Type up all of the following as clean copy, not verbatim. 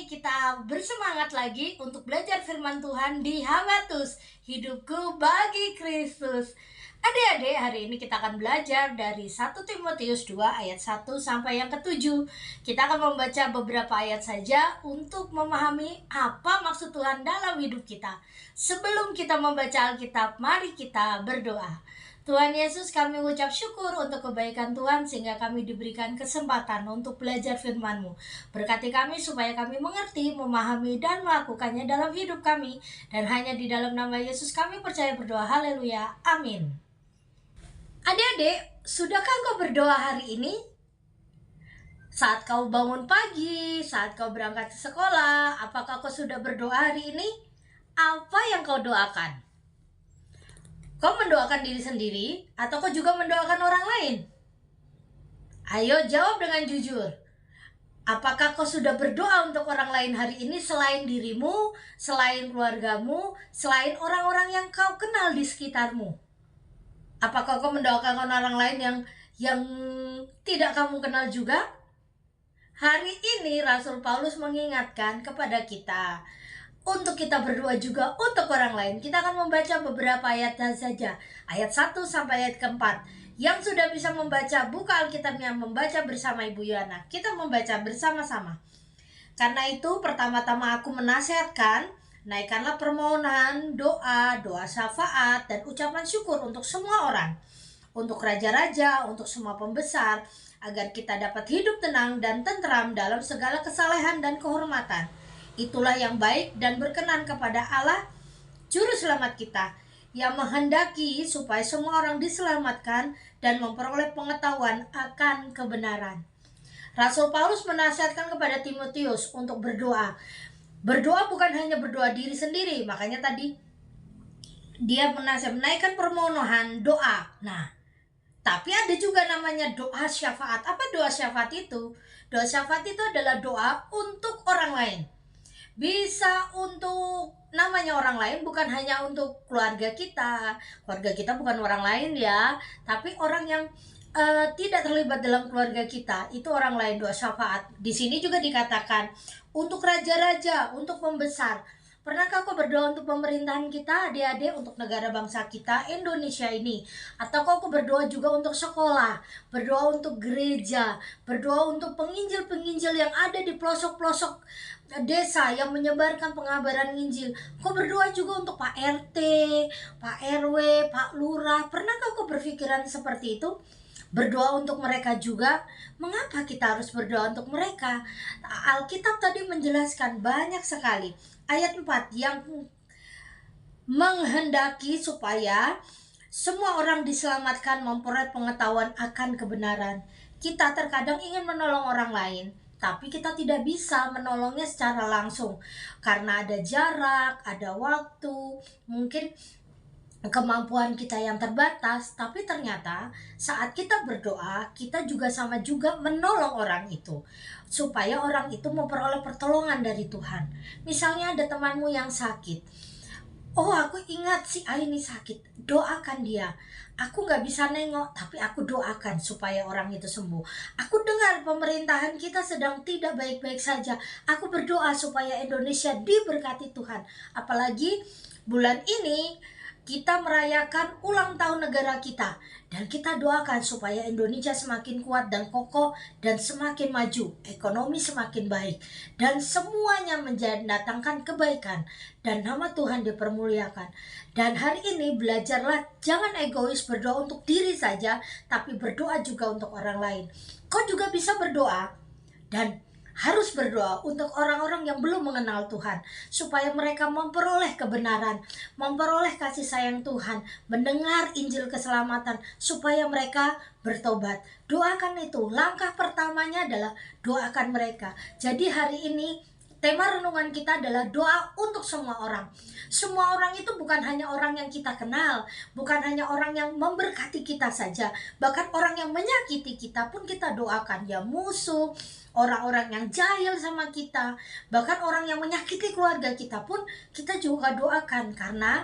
kita bersemangat lagi untuk belajar firman Tuhan di Habatus, hidupku bagi Kristus. Adik-adik, hari ini kita akan belajar dari 1 Timotius 2 ayat 1 sampai yang ke-7. Kita akan membaca beberapa ayat saja untuk memahami apa maksud Tuhan dalam hidup kita. Sebelum kita membaca Alkitab, mari kita berdoa. Tuhan Yesus, kami ucap syukur untuk kebaikan Tuhan sehingga kami diberikan kesempatan untuk belajar firman-Mu. Berkati kami supaya kami mengerti, memahami, dan melakukannya dalam hidup kami. Dan hanya di dalam nama Yesus kami percaya berdoa. Haleluya. Amin. Adik-adik, sudahkah kau berdoa hari ini? Saat kau bangun pagi, saat kau berangkat ke sekolah, apakah kau sudah berdoa hari ini? Apa yang kau doakan? Kau mendoakan diri sendiri atau kau juga mendoakan orang lain? Ayo jawab dengan jujur. Apakah kau sudah berdoa untuk orang lain hari ini selain dirimu, selain keluargamu, selain orang-orang yang kau kenal di sekitarmu? Apakah kau mendoakan orang lain yang tidak kamu kenal juga? Hari ini Rasul Paulus mengingatkan kepada kita untuk kita berdoa juga untuk orang lain. Kita akan membaca beberapa ayat saja. Ayat 1 sampai ayat ke-4. Yang sudah bisa membaca, buka Alkitabnya, membaca bersama Ibu Yana. Kita membaca bersama-sama. Karena itu, pertama-tama aku menasihatkan, naikkanlah permohonan, doa syafaat, dan ucapan syukur untuk semua orang. Untuk raja-raja, untuk semua pembesar, agar kita dapat hidup tenang dan tentram dalam segala kesalehan dan kehormatan. Itulah yang baik dan berkenan kepada Allah, Juru Selamat kita, yang menghendaki supaya semua orang diselamatkan dan memperoleh pengetahuan akan kebenaran. Rasul Paulus menasihatkan kepada Timotius untuk berdoa. Berdoa bukan hanya berdoa diri sendiri, makanya tadi dia menaikkan permohonan doa. Nah, tapi ada juga namanya doa syafaat. Apa doa syafaat itu? Doa syafaat itu adalah doa untuk orang lain. Bisa untuk namanya orang lain, bukan hanya untuk keluarga kita. Keluarga kita bukan orang lain ya, tapi orang yang tidak terlibat dalam keluarga kita, itu orang lain. Doa syafaat di sini juga dikatakan untuk raja-raja, untuk pembesar. Pernahkah kau berdoa untuk pemerintahan kita, adik-adik, untuk negara bangsa kita, Indonesia ini? Atau kau berdoa juga untuk sekolah, berdoa untuk gereja, berdoa untuk penginjil-penginjil yang ada di pelosok-pelosok desa yang menyebarkan pengabaran Injil? Kau berdoa juga untuk Pak RT, Pak RW, Pak Lurah. Pernahkah kau berpikiran seperti itu? Berdoa untuk mereka juga. Mengapa kita harus berdoa untuk mereka? Alkitab tadi menjelaskan banyak sekali. Ayat 4 yang menghendaki supaya semua orang diselamatkan, memperoleh pengetahuan akan kebenaran. Kita terkadang ingin menolong orang lain, tapi kita tidak bisa menolongnya secara langsung karena ada jarak, ada waktu, mungkin kemampuan kita yang terbatas. Tapi ternyata saat kita berdoa, kita juga sama juga menolong orang itu, supaya orang itu memperoleh pertolongan dari Tuhan. Misalnya ada temanmu yang sakit. Oh, aku ingat si A ini sakit, doakan dia. Aku gak bisa nengok, tapi aku doakan supaya orang itu sembuh. Aku dengar pemerintahan kita sedang tidak baik-baik saja. Aku berdoa supaya Indonesia diberkati Tuhan. Apalagi bulan ini kita merayakan ulang tahun negara kita, dan kita doakan supaya Indonesia semakin kuat dan kokoh dan semakin maju, ekonomi semakin baik, dan semuanya mendatangkan kebaikan dan nama Tuhan dipermuliakan. Dan hari ini belajarlah jangan egois berdoa untuk diri saja, tapi berdoa juga untuk orang lain. Kau juga bisa berdoa dan harus berdoa untuk orang-orang yang belum mengenal Tuhan, supaya mereka memperoleh kebenaran, memperoleh kasih sayang Tuhan, mendengar Injil keselamatan, supaya mereka bertobat. Doakan itu. Langkah pertamanya adalah doakan mereka. Jadi hari ini tema renungan kita adalah doa untuk semua orang. Semua orang itu bukan hanya orang yang kita kenal, bukan hanya orang yang memberkati kita saja, bahkan orang yang menyakiti kita pun kita doakan. Ya, musuh, orang-orang yang jahil sama kita, bahkan orang yang menyakiti keluarga kita pun kita juga doakan. Karena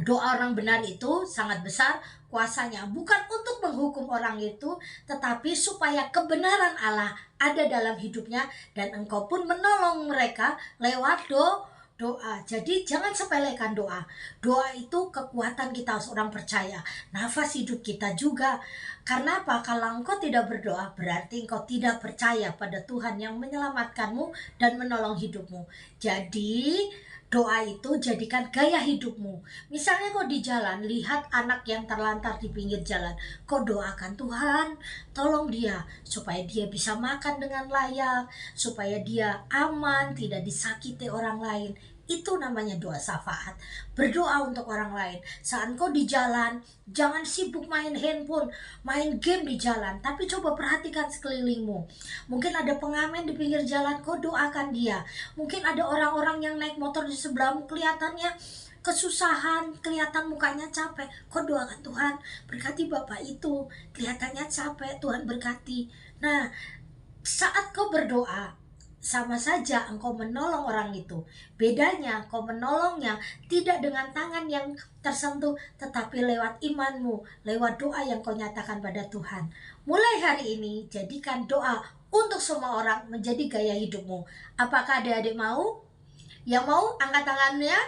Doa orang benar itu sangat besar kuasanya, bukan untuk menghukum orang itu, tetapi supaya kebenaran Allah ada dalam hidupnya dan engkau pun menolong mereka lewat doa. Jadi jangan sepelekan doa. Doa itu kekuatan kita seorang percaya, nafas hidup kita juga. Karena apa? Kalau engkau tidak berdoa, berarti engkau tidak percaya pada Tuhan yang menyelamatkanmu dan menolong hidupmu. Jadi doa itu jadikan gaya hidupmu. Misalnya kau di jalan, lihat anak yang terlantar di pinggir jalan, kau doakan, Tuhan tolong dia supaya dia bisa makan dengan layak, supaya dia aman, tidak disakiti orang lain. Itu namanya doa syafaat. Berdoa untuk orang lain. Saat kau di jalan, jangan sibuk main handphone, main game di jalan, tapi coba perhatikan sekelilingmu. Mungkin ada pengamen di pinggir jalan, kau doakan dia. Mungkin ada orang-orang yang naik motor di sebelahmu, kelihatannya kesusahan, kelihatan mukanya capek, kau doakan, Tuhan berkati bapak itu, kelihatannya capek, Tuhan berkati. Nah, saat kau berdoa, sama saja engkau menolong orang itu. Bedanya kau menolongnya tidak dengan tangan yang tersentuh, tetapi lewat imanmu, lewat doa yang kau nyatakan pada Tuhan. Mulai hari ini jadikan doa untuk semua orang menjadi gaya hidupmu. Apakah adik-adik mau? Yang mau angkat tangannya.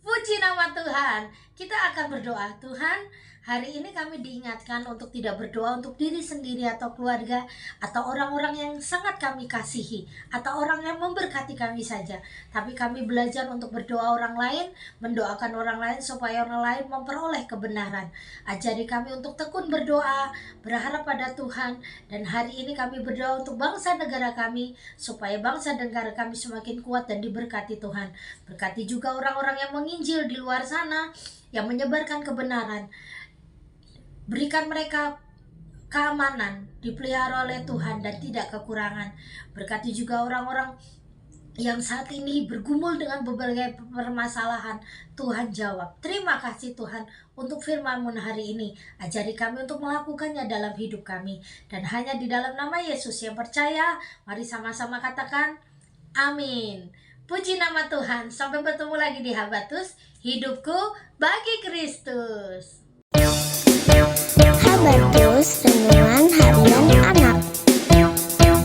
Puji nama Tuhan. Kita akan berdoa. Tuhan, hari ini kami diingatkan untuk tidak berdoa untuk diri sendiri atau keluarga atau orang-orang yang sangat kami kasihi atau orang yang memberkati kami saja. Tapi kami belajar untuk berdoa orang lain, mendoakan orang lain supaya orang lain memperoleh kebenaran. Ajari kami untuk tekun berdoa, berharap pada Tuhan. Dan hari ini kami berdoa untuk bangsa negara kami supaya bangsa negara kami semakin kuat dan diberkati Tuhan. Berkati juga orang-orang yang menginjil di luar sana, yang menyebarkan kebenaran. Berikan mereka keamanan, dipelihara oleh Tuhan dan tidak kekurangan. Berkati juga orang-orang yang saat ini bergumul dengan berbagai permasalahan. Tuhan jawab. Terima kasih Tuhan untuk firman-Mu hari ini. Ajari kami untuk melakukannya dalam hidup kami. Dan hanya di dalam nama Yesus yang percaya, mari sama-sama katakan amin. Puji nama Tuhan. Sampai bertemu lagi di Habatus, hidupku bagi Kristus. Habatus Renungan Harian Anak.